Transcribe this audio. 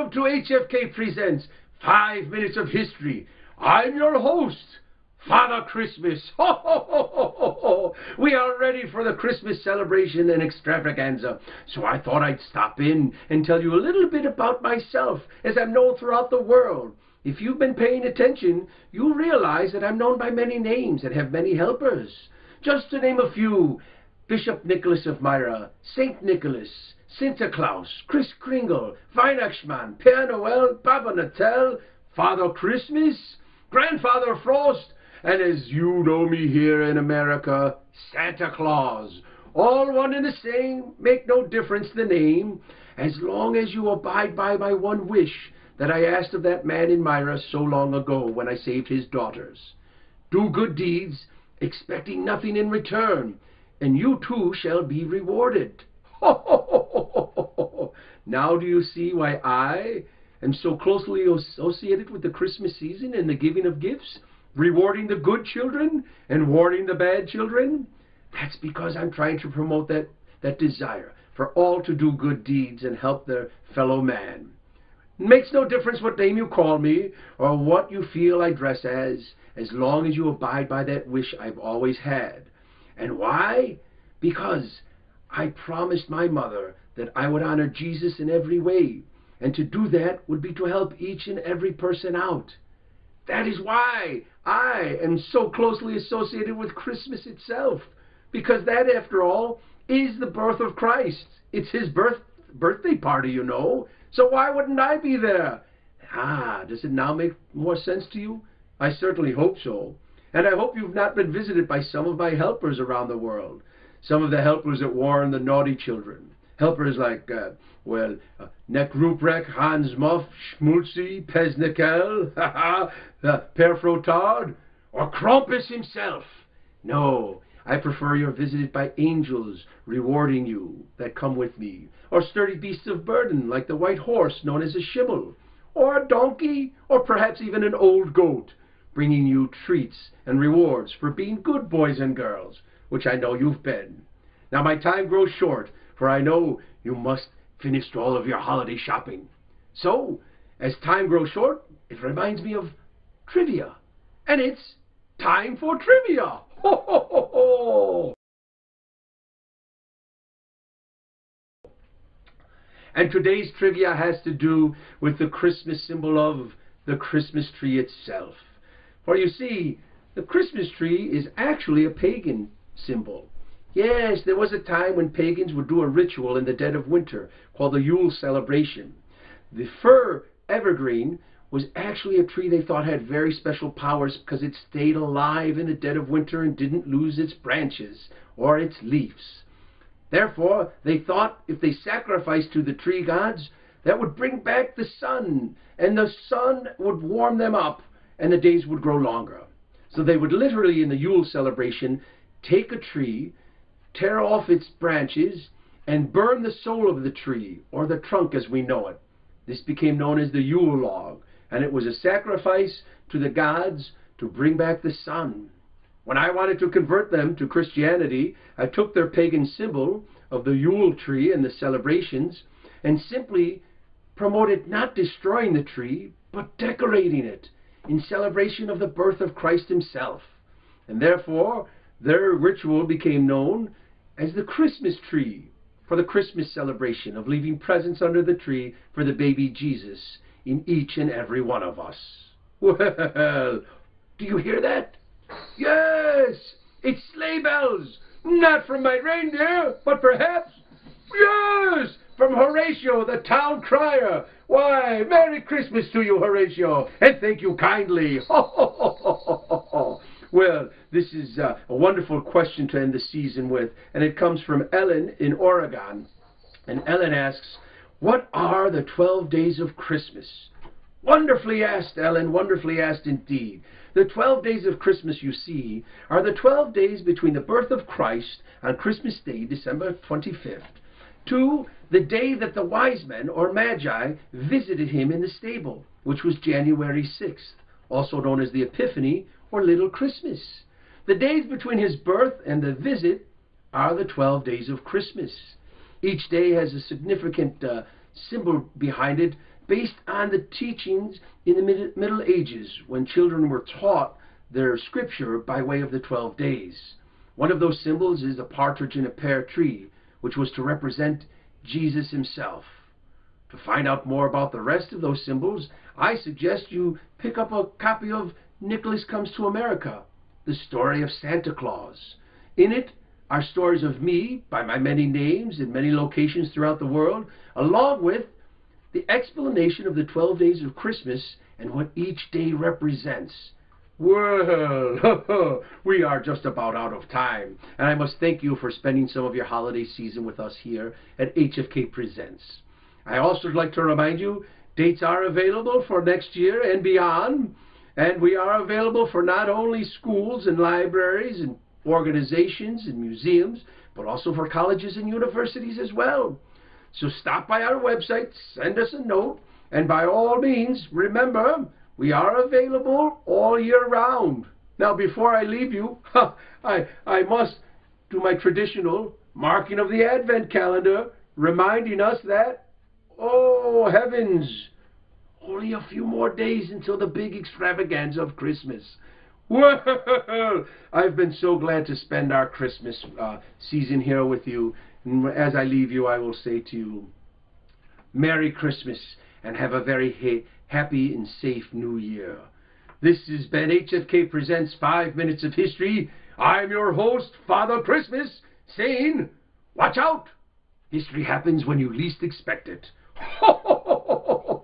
Welcome to HFK Presents 5 Minutes of History. I'm your host, Father Christmas. Ho, ho, ho, ho, ho, ho. We are ready for the Christmas celebration and extravaganza. So I thought I'd stop in and tell you a little bit about myself, as I'm known throughout the world. If you've been paying attention, you'll realize that I'm known by many names and have many helpers. Just to name a few: Bishop Nicholas of Myra, Saint Nicholas, Santa Claus, Kris Kringle, Weihnachtsmann, Père Noël, Papa Natal, Father Christmas, Grandfather Frost, and as you know me here in America, Santa Claus. All one and the same, make no difference the name, as long as you abide by my one wish that I asked of that man in Myra so long ago when I saved his daughters. Do good deeds, expecting nothing in return, and you too shall be rewarded. Ho, ho, ho, ho, ho, ho. Now do you see why I am so closely associated with the Christmas season and the giving of gifts, rewarding the good children and warning the bad children? That's because I'm trying to promote that desire for all to do good deeds and help their fellow man. It makes no difference what name you call me or what you feel I dress as long as you abide by that wish I've always had. And why? Because I promised my mother that I would honor Jesus in every way, and to do that would be to help each and every person out. That is why I am so closely associated with Christmas itself, because that, after all, is the birth of Christ. It's his birthday party, you know, so why wouldn't I be there? Does it now make more sense to you? I certainly hope so. And I hope you've not been visited by some of my helpers around the world. Some of the helpers that warn the naughty children. Helpers like, Neck Ruprecht, Hans Muff, Schmulzi, Pesnikel, Père Frotard, or Krampus himself. No, I prefer you're visited by angels rewarding you that come with me, or sturdy beasts of burden like the white horse known as a schimmel, or a donkey, or perhaps even an old goat, bringing you treats and rewards for being good boys and girls, which I know you've been. Now my time grows short, for I know you must finish all of your holiday shopping. So, as time grows short, it reminds me of trivia. And it's time for trivia! Ho, ho, ho, ho! And today's trivia has to do with the Christmas symbol of the Christmas tree itself. For you see, the Christmas tree is actually a pagan symbol. Yes, there was a time when pagans would do a ritual in the dead of winter called the Yule celebration. The fir evergreen was actually a tree they thought had very special powers because it stayed alive in the dead of winter and didn't lose its branches or its leaves. Therefore, they thought if they sacrificed to the tree gods, that would bring back the sun, and the sun would warm them up, and the days would grow longer. So they would literally, in the Yule celebration, take a tree, tear off its branches, and burn the soul of the tree, or the trunk as we know it. This became known as the Yule log, and it was a sacrifice to the gods to bring back the sun. When I wanted to convert them to Christianity, I took their pagan symbol of the Yule tree and the celebrations and simply promoted not destroying the tree, but decorating it in celebration of the birth of Christ himself. And therefore, their ritual became known as the Christmas tree, for the Christmas celebration of leaving presents under the tree for the baby Jesus in each and every one of us. Well, do you hear that? Yes, it's sleigh bells, not from my reindeer, but perhaps, yes, from Horatio, the town crier. Why, Merry Christmas to you, Horatio, and thank you kindly. Ho, ho, ho, ho, ho, ho. Well, this is a wonderful question to end the season with, and it comes from Ellen in Oregon. And Ellen asks, what are the 12 days of Christmas? Wonderfully asked, Ellen, wonderfully asked indeed. The 12 days of Christmas, you see, are the 12 days between the birth of Christ on Christmas Day, December 25th, to the day that the wise men, or magi, visited him in the stable, which was January 6th, also known as the Epiphany, or Little Christmas. The days between his birth and the visit are the 12 days of Christmas. Each day has a significant symbol behind it based on the teachings in the Middle Ages when children were taught their scripture by way of the 12 days. One of those symbols is a partridge in a pear tree, which was to represent Jesus himself. To find out more about the rest of those symbols, I suggest you pick up a copy of Nicholas Comes to America, the story of Santa Claus. In it are stories of me by my many names in many locations throughout the world, along with the explanation of the 12 days of Christmas and what each day represents. Well, we are just about out of time, and I must thank you for spending some of your holiday season with us here at HFK Presents. I also would like to remind you, dates are available for next year and beyond, and we are available for not only schools and libraries and organizations and museums, but also for colleges and universities as well. So stop by our website, send us a note, and by all means, remember, we are available all year round. Now, before I leave you, I must do my traditional marking of the Advent calendar, reminding us that, oh heavens, only a few more days until the big extravaganza of Christmas. Well, I've been so glad to spend our Christmas season here with you. And as I leave you, I will say to you, Merry Christmas, and have a very happy and safe New Year. This has been HFK Presents 5 Minutes of History. I'm your host, Father Christmas, saying, watch out! History happens when you least expect it. Ho, ho, ho, ho, ho.